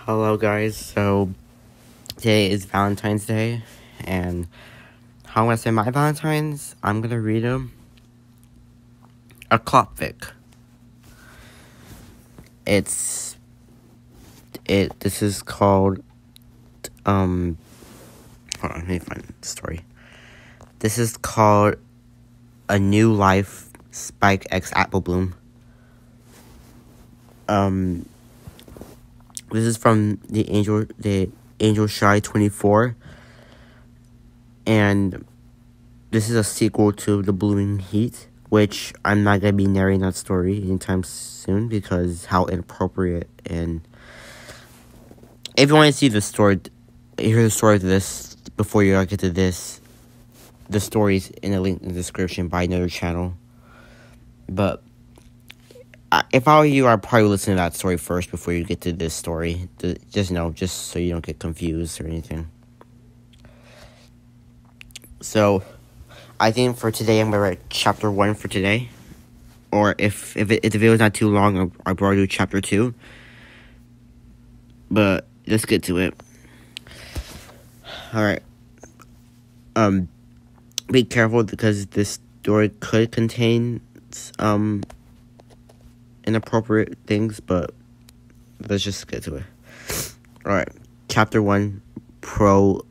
Hello guys, so today is Valentine's Day, and how I'm gonna say my Valentine's, I'm gonna read a clopfic. This is called, hold on, let me find the story. This is called A New Life, Spike X Apple Bloom. This is from the Angel Shy 24, and this is a sequel to The Blooming Heat, which I'm not gonna be narrating that story anytime soon because how inappropriate. And if you want to see the story, hear the story of this before you get to this, the story's in a link in the description by another channel. But if I were you, I'd probably listen to that story first before you get to this story. Just so you don't get confused or anything. So, I think for today, I'm going to write chapter 1 for today. Or if the video is not too long, I'll probably do chapter 2. But, let's get to it. Alright. Be careful because this story could contain, inappropriate things, but let's just get to it. Alright, chapter 1, Prelude.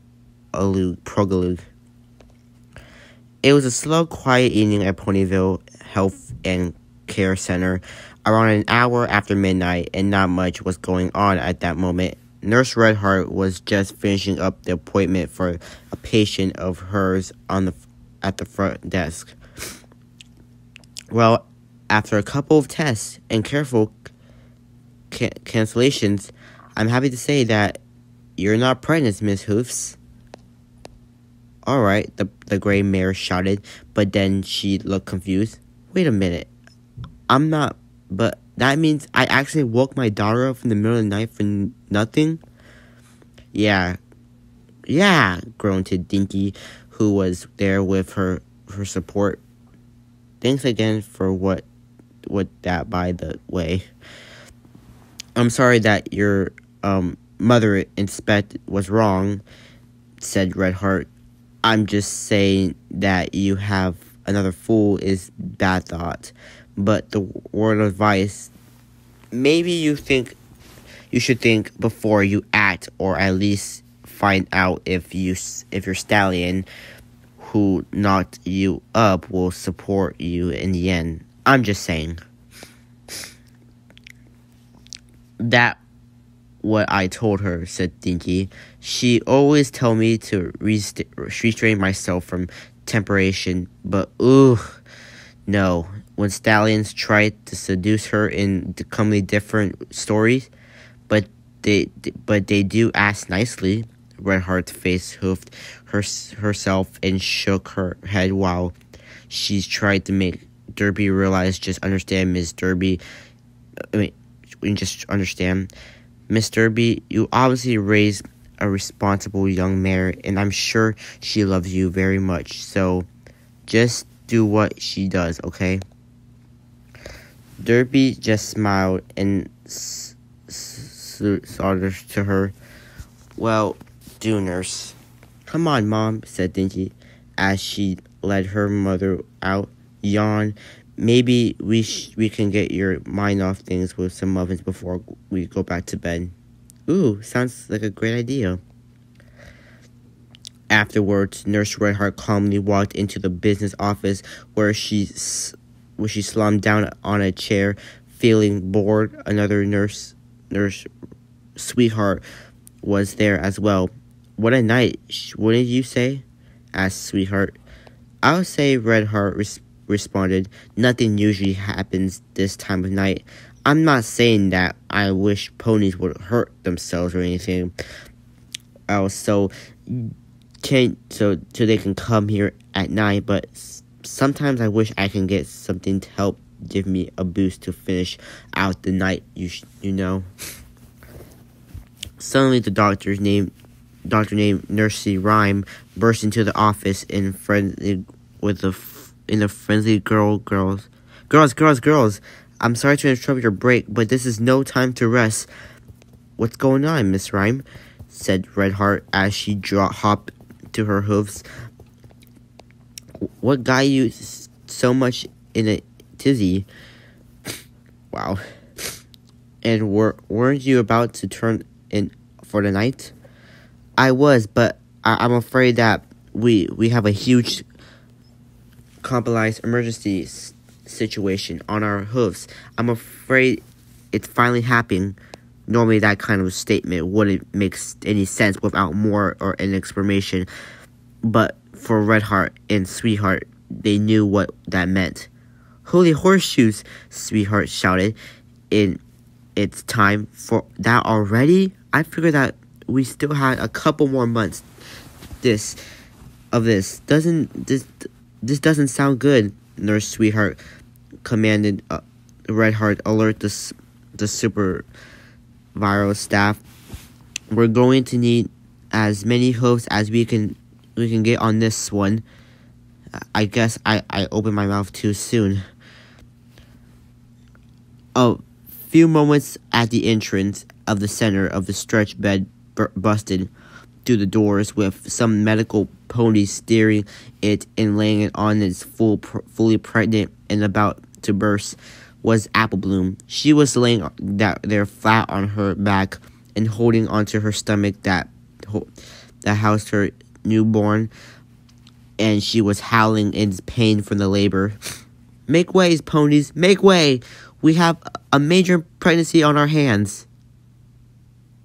It was a slow, quiet evening at Ponyville Health and Care Center, around an hour after midnight, and not much was going on at that moment. Nurse Redheart was just finishing up the appointment for a patient of hers at the front desk. Well, after a couple of tests and careful cancellations, I'm happy to say that you're not pregnant, Miss Hoofs. Alright, the gray mare shouted, but then she looked confused. Wait a minute. I'm not, but that means I actually woke my daughter up in the middle of the night for nothing? Yeah, groaned Dinky, who was there with her support. Thanks again for what that, by the way. I'm sorry that your mother inspect was wrong, said Redheart. I'm just saying that you have another fool is bad thought. But the word of advice, maybe you should think before you act, or at least find out if your stallion who knocked you up will support you in the end. I'm just saying. That what I told her, said Dinky. She always tell me to restrain myself from temptation, but no. When stallions try to seduce her in completely different stories, but they do ask nicely. Redheart's face hoofed herself and shook her head while she tried to make Derby realize, just understand, Miss Derby. Just understand. Miss Derby, you obviously raised a responsible young mare, and I'm sure she loves you very much. So, just do what she does, okay? Derby just smiled and saluted to her. Well, do, nurse. Come on, Mom, said Dinky, as she led her mother out. Yawn. Maybe we can get your mind off things with some muffins before we go back to bed. Ooh, sounds like a great idea. Afterwards, Nurse Redheart calmly walked into the business office where she slumped down on a chair, feeling bored. Another nurse Sweetheart was there as well. What a night, wouldn't you say? Asked Sweetheart. I'll say, Redheart responded. Nothing usually happens this time of night. I'm not saying that I wish ponies would hurt themselves or anything else, so they can come here at night, but sometimes I wish I can get something to help give me a boost to finish out the night, you know. Suddenly the doctor named Nursey Rhyme burst into the office in a friendly girls. I'm sorry to interrupt your break, but this is no time to rest. What's going on, Miss Rhyme? Said Redheart as she hopped to her hooves. What got you so much in a tizzy? Wow. And weren't you about to turn in for the night? I was, but I'm afraid that we have a huge compromised emergency situation on our hooves. I'm afraid it's finally happening. Normally that kind of statement wouldn't make any sense without more or an explanation. But for Redheart and Sweetheart, they knew what that meant. Holy horseshoes, Sweetheart shouted. It's time for that already? I figured that we still had a couple more months this. This doesn't sound good, Nurse Sweetheart commanded. Redheart, alert the super viral staff. We're going to need as many hooves as we can get on this one. I guess I opened my mouth too soon. A few moments at the entrance of the center of the stretch bed busted through the doors with some medical pony steering it and laying it on its fully pregnant and about to burst was Apple Bloom. She was laying there flat on her back and holding onto her stomach that housed her newborn, and she was howling in pain from the labor. Make way, ponies, make way! We have a major pregnancy on our hands.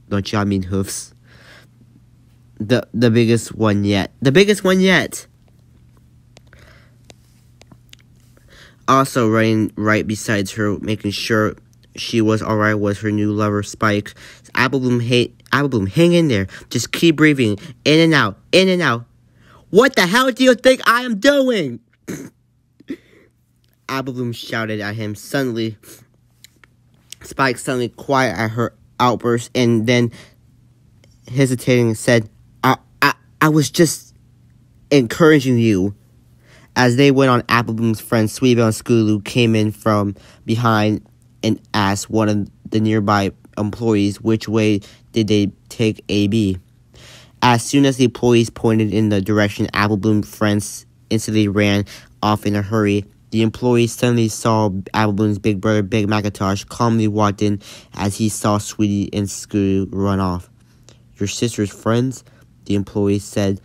Don't y'all mean hoofs? The biggest one yet. The biggest one yet! Also running right beside her, making sure she was alright, was her new lover, Spike. Apple Bloom, hang in there. Just keep breathing. In and out. In and out. What the hell do you think I am doing? Apple Bloom shouted at him suddenly. Spike suddenly quiet at her outburst and then hesitating said, I was just encouraging you. As they went on, Apple Bloom's friends Sweetbell and Scootaloo came in from behind and asked one of the nearby employees which way did they take AB. As soon as the employees pointed in the direction, Apple Bloom's friends instantly ran off in a hurry. The employees suddenly saw Apple Bloom's big brother, Big Macintosh, calmly walked in as he saw Sweetie and Scootaloo run off. Your sister's friends? The employee said.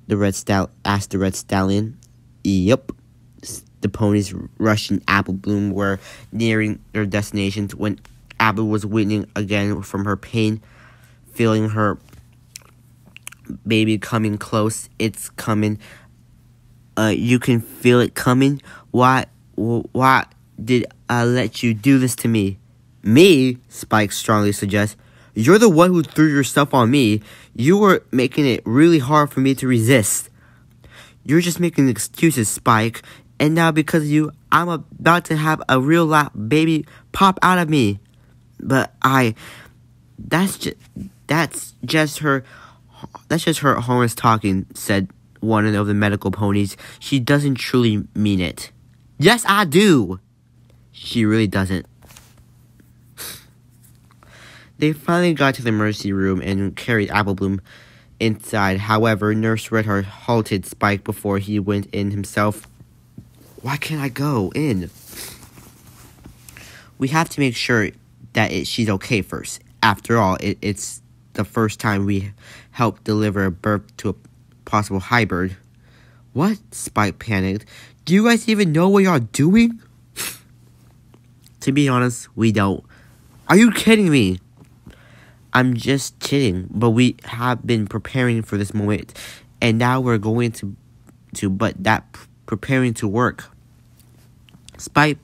Asked the Red Stallion. Yep. The ponies rushing Apple Bloom were nearing their destinations when Apple was weaning again from her pain, feeling her baby coming close. It's coming. You can feel it coming. Why did I let you do this to me? Me? Spike strongly suggests. You're the one who threw yourself on me. You were making it really hard for me to resist. You're just making excuses, Spike. And now because of you, I'm about to have a real baby pop out of me. But that's just her hormones talking, said one of the medical ponies. She doesn't truly mean it. Yes, I do. She really doesn't. They finally got to the emergency room and carried Apple Bloom inside. However, Nurse Redheart halted Spike before he went in himself. Why can't I go in? We have to make sure that she's okay first. After all, it's the first time we helped deliver a birth to a possible hybrid. What? Spike panicked. Do you guys even know what y'all doing? To be honest, we don't. Are you kidding me? I'm just kidding, but we have been preparing for this moment, and now we're going to but that preparing to work. Spike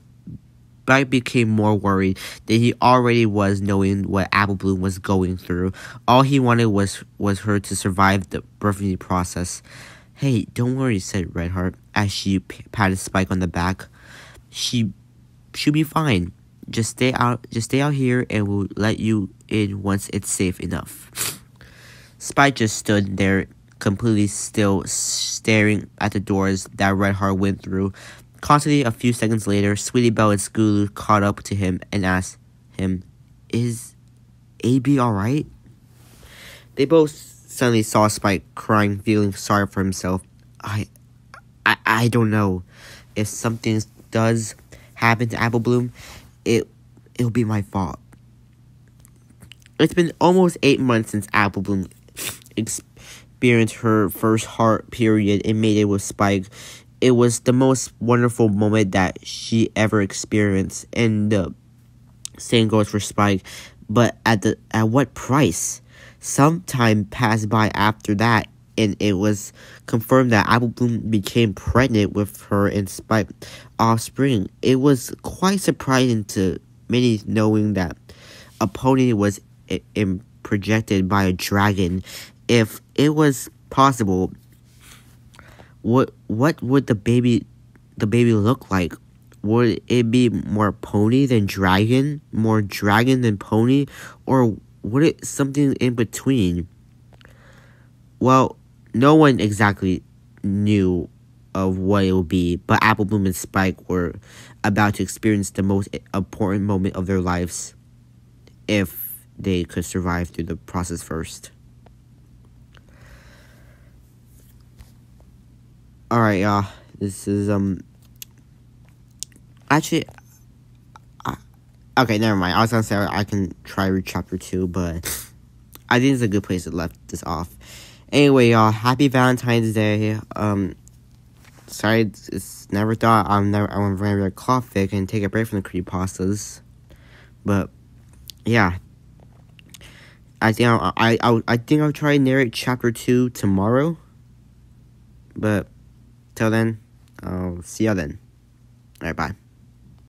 became more worried than he already was, knowing what Apple Bloom was going through. All he wanted was her to survive the birthing process. Hey, don't worry, said Redheart as she patted Spike on the back. She'll be fine. Just stay out here, and we'll let you in once it's safe enough. Spike just stood there, completely still, staring at the doors that Redheart went through. Constantly, a few seconds later, Sweetie Belle and Scootaloo caught up to him and asked him, Is AB alright? They both suddenly saw Spike crying, feeling sorry for himself. I don't know. If something does happen to Apple Bloom, it'll be my fault. It's been almost 8 months since Apple Bloom experienced her first heart period and mated with Spike. It was the most wonderful moment that she ever experienced, and the same goes for Spike. But at what price? Some time passed by after that, and it was confirmed that Apple Bloom became pregnant with her and Spike offspring. It was quite surprising to many, knowing that a pony was projected by a dragon. If it was possible, what would the baby look like? Would it be more pony than dragon, more dragon than pony, or would it something in between? Well, no one exactly knew of what it would be, but Apple Bloom and Spike were about to experience the most important moment of their lives, if they could survive through the process first. Alright, y'all. This is, actually, okay, never mind. I was gonna say I can try read chapter 2, but I think it's a good place to left this off. Anyway, y'all, happy Valentine's Day. Sorry, it's never thought I'm gonna read a clopfic and take a break from the creepypastas. But, yeah. I think I'll try and narrate chapter 2 tomorrow. But till then, I'll see y'all then. Alright, bye.